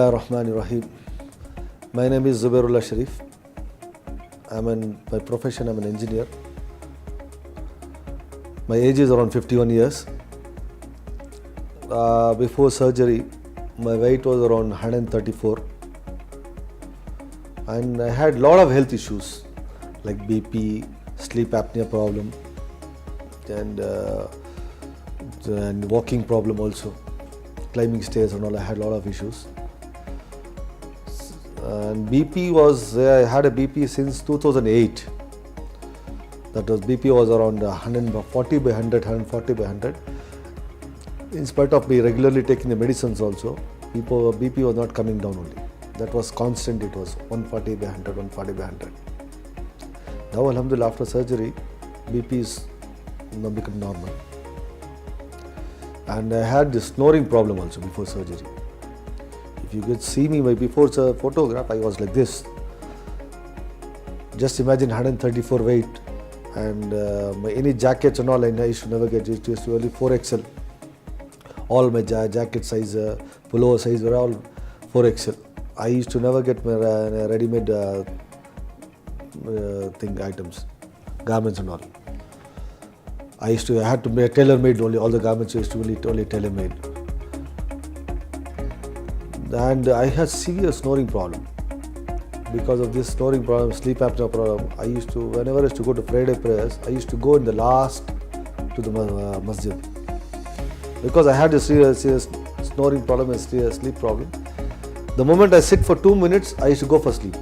Bismillahirrahmanirrahim. My name is Zubairullah Sharif. By profession I'm an engineer. My age is around 51 years. Before surgery, my weight was around 134. And I had a lot of health issues like BP, sleep apnea problem, and walking problem also, climbing stairs and all. I had a lot of issues. And BP was, I had a BP since 2008. That was, BP was around 140 by 100, 140 by 100. In spite of me regularly taking the medicines also, BP was not coming down only. That was constant, it was 140 by 100, 140 by 100. Now alhamdulillah, after surgery, BP is now become normal. And I had this snoring problem also before surgery. If you could see me, my before photograph, I was like this. Just imagine 134 weight, and any jackets and all I used to never get. It used to only 4XL. All my jacket size, pullover size were all 4XL. I used to never get my ready-made items, garments and all. I had to make tailor-made only. All the garments used to be only tailor-made. And I had severe snoring problem. Because of this snoring problem, sleep apnea problem, I used to, whenever I used to go to Friday prayers, I used to go in the last to the masjid. Because I had a serious snoring problem and serious sleep problem. The moment I sit for 2 minutes, I used to go for sleep.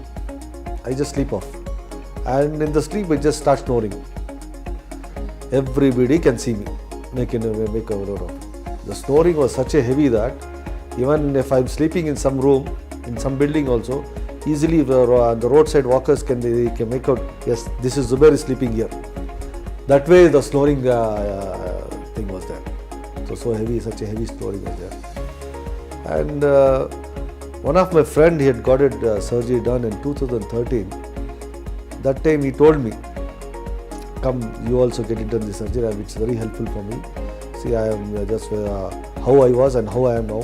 I just sleep off. And in the sleep, I just start snoring. Everybody can see me, make a roar of. The snoring was such a heavy that even if I'm sleeping in some room, in some building also, easily the roadside walkers can make out, yes, this is Zubair is sleeping here. That way the snoring thing was there. So heavy, such a heavy snoring was there. And one of my friend, he had got it surgery done in 2013. That time he told me, come, you also get it done this surgery, and it's very helpful for me. See, I am just how I was and how I am now.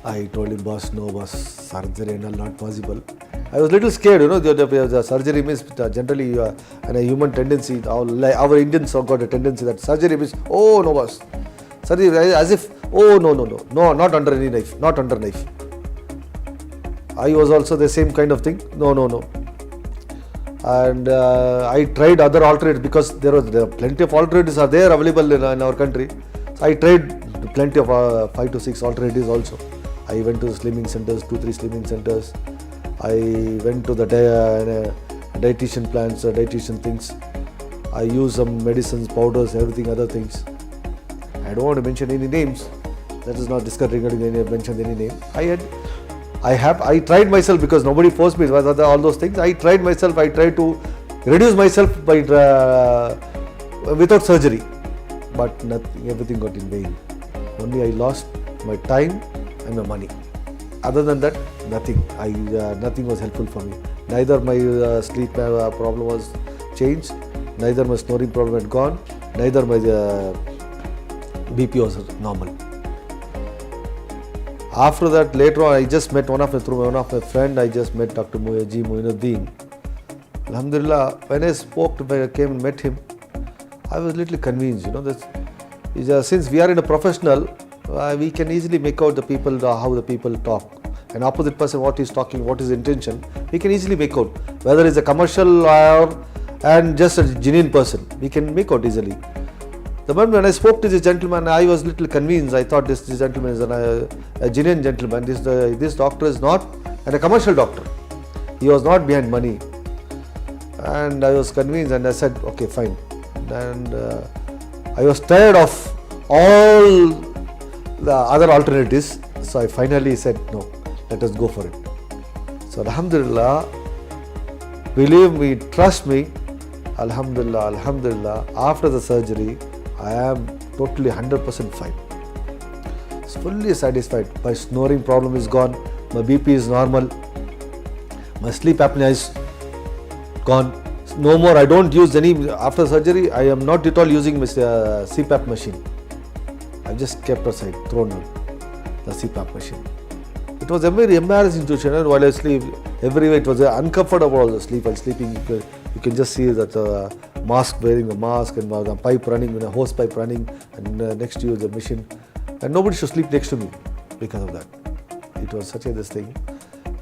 I told him, boss, no boss, surgery and all not possible. I was a little scared, the surgery means generally and a human tendency, our Indians have got a tendency that surgery means, oh no boss. Surgery as if, oh no, not under any knife, not under knife. I was also the same kind of thing, no. And I tried other alternatives because there are plenty of alternatives are there available in our country. So I tried plenty of 5 to 6 alternatives also. I went to the slimming centers, 2-3 slimming centers. I went to the dietitian plans, dietitian things. I used some medicines, powders, everything, other things. I don't want to mention any names. That is not discussing mention any name. I tried myself because nobody forced me. All those things. I tried myself. I tried to reduce myself by without surgery, but nothing. Everything got in vain. Only I lost my time and my money. Other than that, nothing. Nothing was helpful for me. Neither my sleep problem was changed, neither my snoring problem had gone, neither my BP was normal. After that, later on, I just met through one of my friend. I just met Dr. Moinoddin. Alhamdulillah, when I came and met him, I was a little convinced. Since we are in a professional, we can easily make out the people, how the people talk. An opposite person, what he's talking, what is intention, we can easily make out. Whether it's a commercial and just a genuine person, we can make out easily. The moment when I spoke to this gentleman, I was a little convinced. I thought this gentleman is a genuine gentleman. This doctor is not a commercial doctor. He was not behind money. And I was convinced, and I said, okay, fine. And I was tired of all the other alternatives. So I finally said, no, let us go for it. So Alhamdulillah, believe me, trust me, Alhamdulillah, after the surgery, I am totally 100% fine. Fully satisfied. My snoring problem is gone, my BP is normal, my sleep apnea is gone. No more, I don't use any, after surgery, I am not at all using my CPAP machine. I just kept aside, thrown out the CPAP machine. It was a very embarrassing situation. And while I sleep, everywhere it was uncomfortable all the sleep. While sleeping, you can just see that mask, wearing the mask, and the pipe running, a hose pipe running, and next to you the machine. And nobody should sleep next to me because of that. It was such a this thing.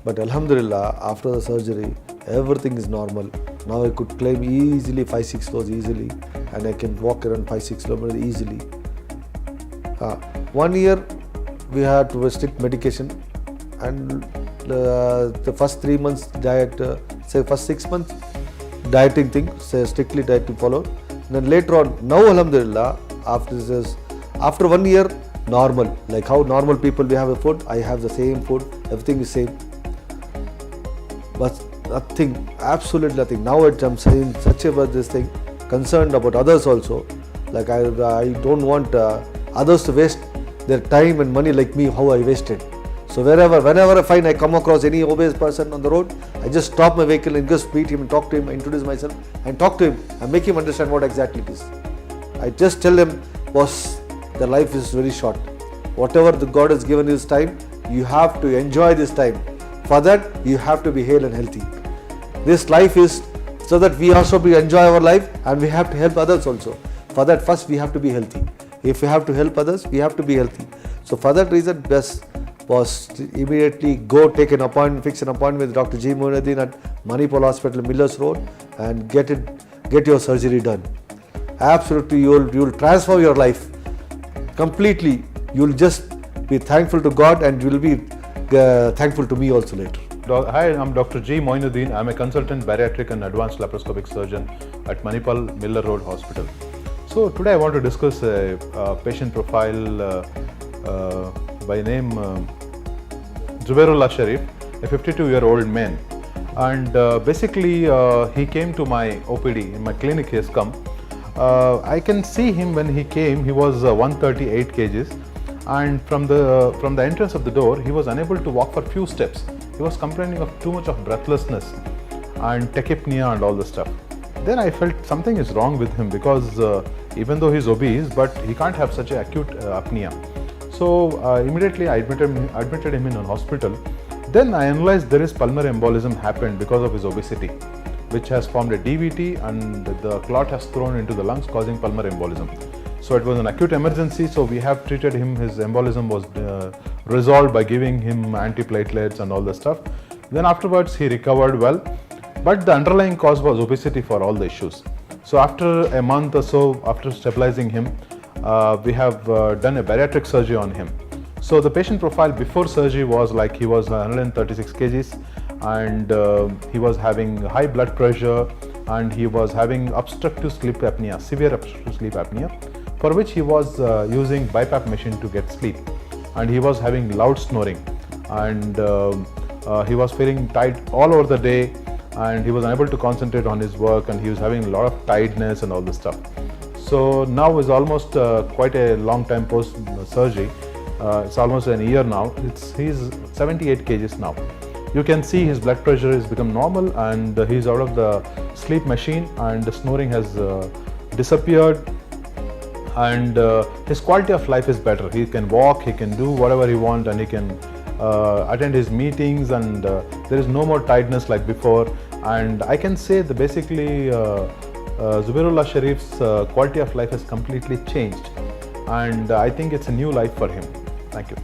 But Alhamdulillah, after the surgery, everything is normal. Now I could climb easily 5-6 floors easily, and I can walk around 5-6 kilometers easily. 1 year we had to restrict medication, and the first 3 months diet, first 6 months dieting thing, strictly dieting followed. And then later on, now Alhamdulillah, after 1 year, normal, like how normal people we have a food, I have the same food, everything is same. But nothing, absolutely nothing. Now I'm saying such about this thing, concerned about others also. Like I don't want others to waste their time and money like me, how I wasted. So whenever I come across any obese person on the road, I just stop my vehicle and just meet him and talk to him, introduce myself and talk to him and make him understand what exactly it is. I just tell him, boss, the life is very short. Whatever the God has given you this time, you have to enjoy this time. For that, you have to be hale and healthy. This life is so that we also enjoy our life, and we have to help others also. For that, first we have to be healthy. If we have to help others, we have to be healthy. So for that reason, best was to immediately go take an appointment, fix an appointment with Dr. G. Moinoddin at Manipal Hospital, Millers Road, and get your surgery done. Absolutely, you will transform your life completely. You will just be thankful to God, and you will be thankful to me also later. Hi, I'm Dr. G. Moinoddin. I'm a consultant bariatric and advanced laparoscopic surgeon at Manipal Miller Road Hospital. So today I want to discuss a patient profile by name Zubairullah Sharif, a 52-year-old man. And basically he came to my OPD, in my clinic he has come. I can see him when he came, he was 138 kgs. And from the entrance of the door, he was unable to walk for few steps. He was complaining of too much of breathlessness and tachypnea and all the stuff. Then I felt something is wrong with him, because even though he's obese, but he can't have such an acute apnea. So immediately I admitted him in a hospital. Then I analyzed there is pulmonary embolism happened because of his obesity, which has formed a DVT, and the clot has thrown into the lungs, causing pulmonary embolism. So it was an acute emergency, so we have treated him. His embolism was resolved by giving him antiplatelets and all the stuff. Then afterwards he recovered well, but the underlying cause was obesity for all the issues. So after a month or so, after stabilizing him, we have done a bariatric surgery on him. So the patient profile before surgery was like he was 136 kgs, and he was having high blood pressure, and he was having obstructive sleep apnea, severe obstructive sleep apnea, for which he was using BiPAP machine to get sleep, and he was having loud snoring, and he was feeling tight all over the day, and he was unable to concentrate on his work, and he was having a lot of tiredness and all this stuff. So now is almost quite a long time post surgery. It's almost an year now. He's 78 kgs now. You can see his blood pressure has become normal, and he's out of the sleep machine, and the snoring has disappeared, and his quality of life is better. He can walk, he can do whatever he wants, and he can attend his meetings, and there is no more tiredness like before. And I can say that basically Zubairullah Sharif's quality of life has completely changed, and I think it's a new life for him. Thank you.